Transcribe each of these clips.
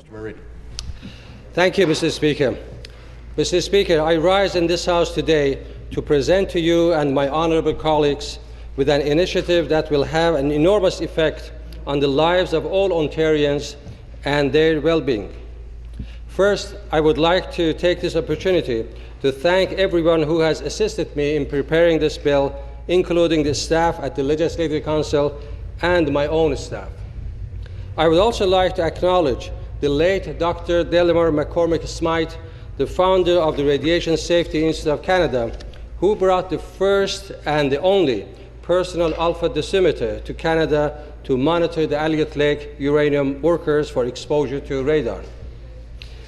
Mr. Moridi. Thank you, Mr. Speaker. Mr. Speaker, I rise in this House today to present to you and my honourable colleagues with an initiative that will have an enormous effect on the lives of all Ontarians and their well-being. First, I would like to take this opportunity to thank everyone who has assisted me in preparing this bill, including the staff at the Legislative Council and my own staff. I would also like to acknowledge the late Dr. Delmar McCormick-Smythe, the founder of the Radiation Safety Institute of Canada, who brought the first and the only personal alpha dosimeter to Canada to monitor the Elliott Lake uranium workers for exposure to radon.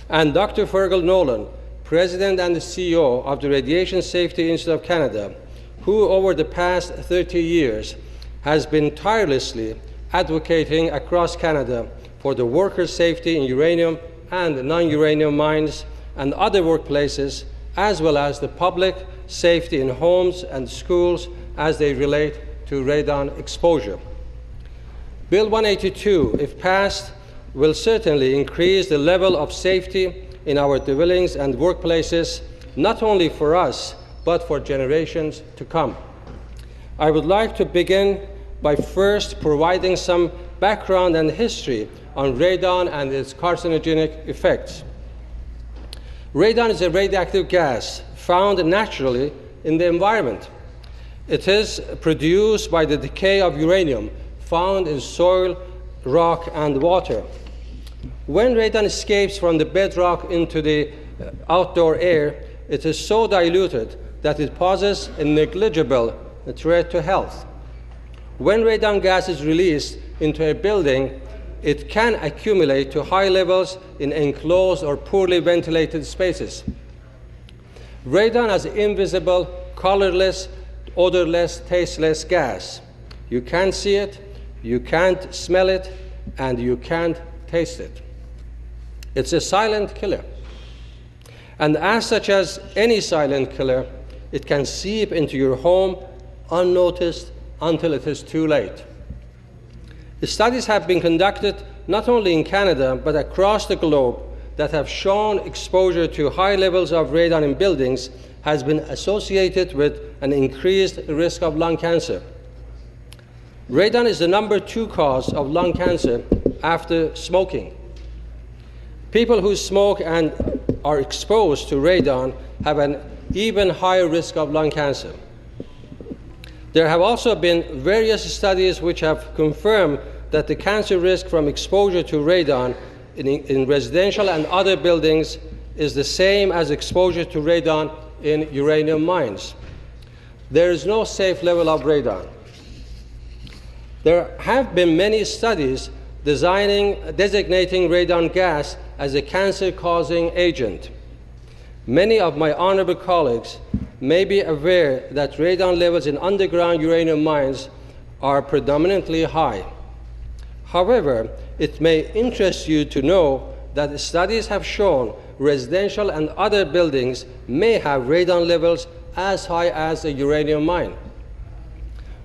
And Dr. Fergal Nolan, President and the CEO of the Radiation Safety Institute of Canada, who over the past 30 years has been tirelessly advocating across Canada for the workers' safety in uranium and non-uranium mines and other workplaces, as well as the public safety in homes and schools as they relate to radon exposure. Bill 182, if passed, will certainly increase the level of safety in our dwellings and workplaces, not only for us, but for generations to come. I would like to begin by first providing some background and history on radon and its carcinogenic effects. Radon is a radioactive gas found naturally in the environment. It is produced by the decay of uranium found in soil, rock, and water. When radon escapes from the bedrock into the outdoor air, it is so diluted that it poses a negligible threat to health. When radon gas is released into a building, it can accumulate to high levels in enclosed or poorly ventilated spaces. Radon is an invisible, colorless, odorless, tasteless gas. You can't see it, you can't smell it, and you can't taste it. It's a silent killer. And as such as any silent killer, it can seep into your home unnoticed until it is too late. The studies have been conducted not only in Canada, but across the globe that have shown exposure to high levels of radon in buildings has been associated with an increased risk of lung cancer. Radon is the #2 cause of lung cancer after smoking. People who smoke and are exposed to radon have an even higher risk of lung cancer. There have also been various studies which have confirmed that the cancer risk from exposure to radon in residential and other buildings is the same as exposure to radon in uranium mines. There is no safe level of radon. There have been many studies designating radon gas as a cancer-causing agent. Many of my honorable colleagues may be aware that radon levels in underground uranium mines are predominantly high. However, it may interest you to know that studies have shown residential and other buildings may have radon levels as high as a uranium mine.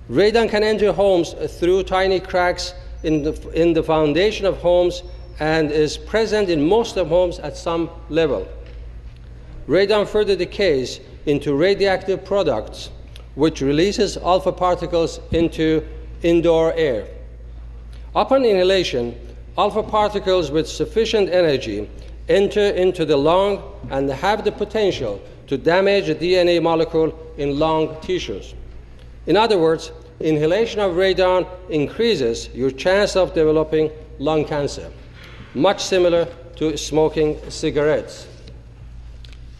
Radon can enter homes through tiny cracks in the foundation of homes and is present in most of homes at some level. Radon further decays into radioactive products, which releases alpha particles into indoor air. Upon inhalation, alpha particles with sufficient energy enter into the lung and have the potential to damage the DNA molecule in lung tissues. In other words, inhalation of radon increases your chance of developing lung cancer, much similar to smoking cigarettes.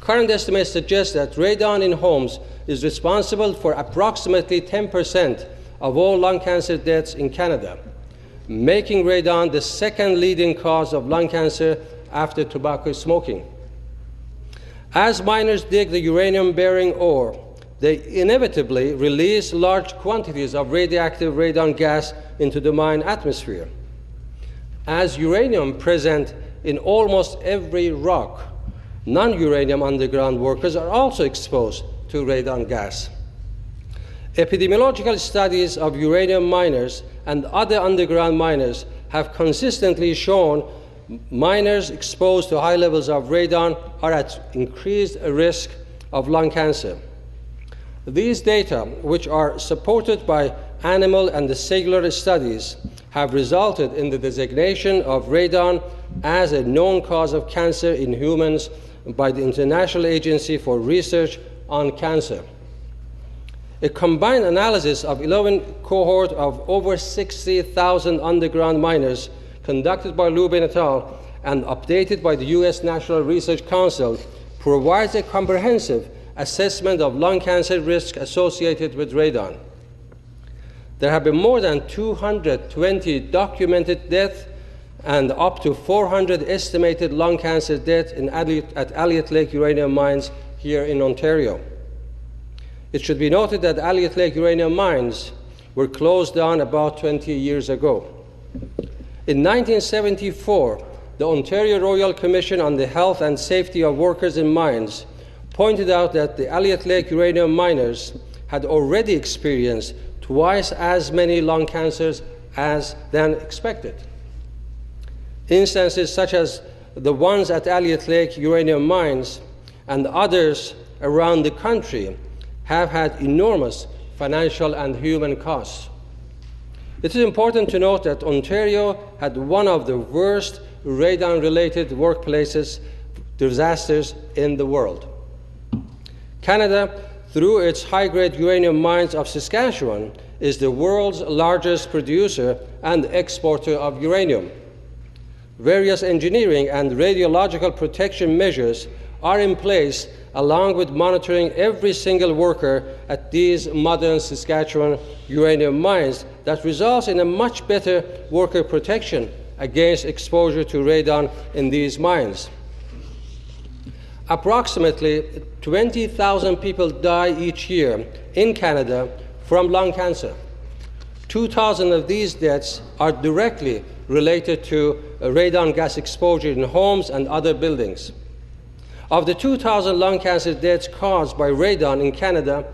Current estimates suggest that radon in homes is responsible for approximately 10% of all lung cancer deaths in Canada, making radon the second leading cause of lung cancer after tobacco smoking. As miners dig the uranium-bearing ore, they inevitably release large quantities of radioactive radon gas into the mine atmosphere. As uranium present in almost every rock, non-uranium underground workers are also exposed to radon gas. Epidemiological studies of uranium miners and other underground miners have consistently shown miners exposed to high levels of radon are at increased risk of lung cancer. These data, which are supported by animal and cellular studies, have resulted in the designation of radon as a known cause of cancer in humans by the International Agency for Research on Cancer. A combined analysis of 11 cohorts of over 60,000 underground miners conducted by Lubin et al. And updated by the US National Research Council provides a comprehensive assessment of lung cancer risk associated with radon. There have been more than 220 documented deaths and up to 400 estimated lung cancer deaths at Elliott Lake uranium mines here in Ontario. It should be noted that Elliott Lake uranium mines were closed down about 20 years ago. In 1974, the Ontario Royal Commission on the Health and Safety of Workers in Mines pointed out that the Elliott Lake uranium miners had already experienced twice as many lung cancers than expected. Instances such as the ones at Elliott Lake uranium mines and others around the country have had enormous financial and human costs. It is important to note that Ontario had one of the worst radon-related workplaces disasters in the world. Canada, through its high-grade uranium mines of Saskatchewan, is the world's largest producer and exporter of uranium. Various engineering and radiological protection measures are in place, along with monitoring every single worker at these modern Saskatchewan uranium mines, that results in a much better worker protection against exposure to radon in these mines. Approximately 20,000 people die each year in Canada from lung cancer. 2,000 of these deaths are directly related to radon gas exposure in homes and other buildings. Of the 2,000 lung cancer deaths caused by radon in Canada,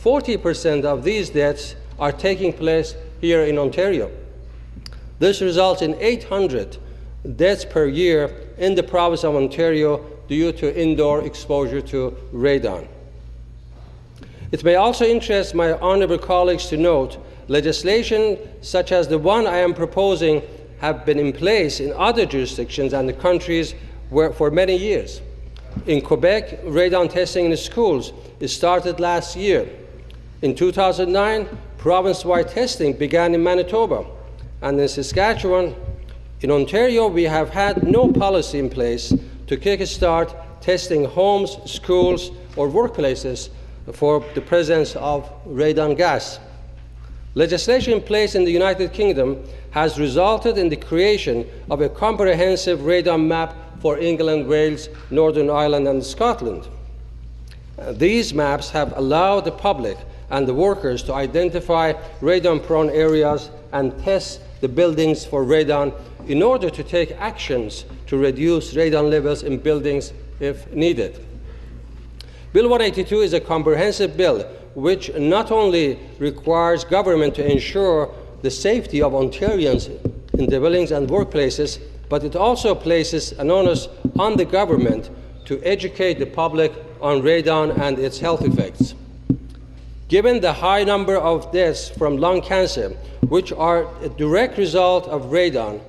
40% of these deaths are taking place here in Ontario. This results in 800 deaths per year in the province of Ontario due to indoor exposure to radon. It may also interest my honourable colleagues to note legislation such as the one I am proposing have been in place in other jurisdictions and the countries for many years. In Quebec, radon testing in the schools started last year. In 2009, province-wide testing began in Manitoba. And in Saskatchewan, in Ontario, we have had no policy in place to kick-start testing homes, schools, or workplaces for the presence of radon gas. Legislation in place in the United Kingdom has resulted in the creation of a comprehensive radon map for England, Wales, Northern Ireland, and Scotland. These maps have allowed the public and the workers to identify radon-prone areas and test the buildings for radon in order to take actions to reduce radon levels in buildings if needed. Bill 182 is a comprehensive bill which not only requires government to ensure the safety of Ontarians in their buildings and workplaces, but it also places an onus on the government to educate the public on radon and its health effects. Given the high number of deaths from lung cancer, which are a direct result of radon,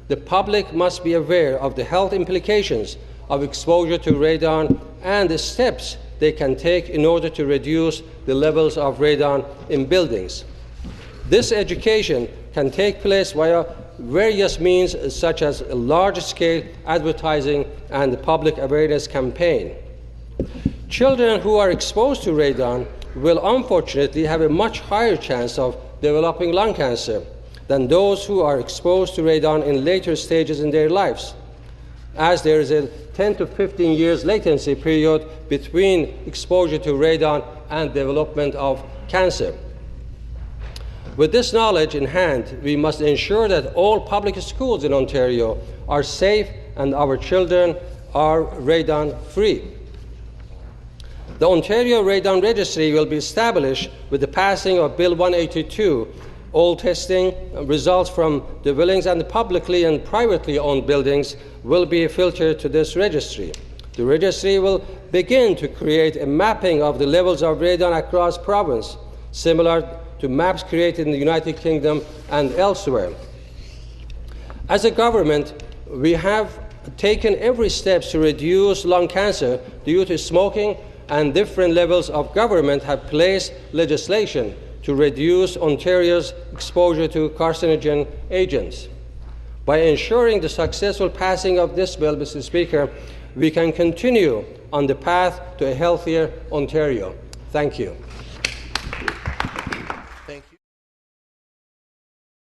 the public must be aware of the health implications of exposure to radon and the steps they can take in order to reduce the levels of radon in buildings. This education can take place via various means such as a large-scale advertising and public awareness campaign. Children who are exposed to radon will unfortunately have a much higher chance of developing lung cancer than those who are exposed to radon in later stages in their lives, as there is a 10 to 15 years latency period between exposure to radon and development of cancer. With this knowledge in hand, we must ensure that all public schools in Ontario are safe and our children are radon-free. The Ontario Radon Registry will be established with the passing of Bill 182 All testing results from dwellings and publicly and privately owned buildings will be filtered to this registry. The registry will begin to create a mapping of the levels of radon across province, similar to maps created in the United Kingdom and elsewhere. As a government, we have taken every step to reduce lung cancer due to smoking, and different levels of government have placed legislation to reduce Ontario's exposure to carcinogen agents. By ensuring the successful passing of this bill, Mr. Speaker, we can continue on the path to a healthier Ontario. Thank you.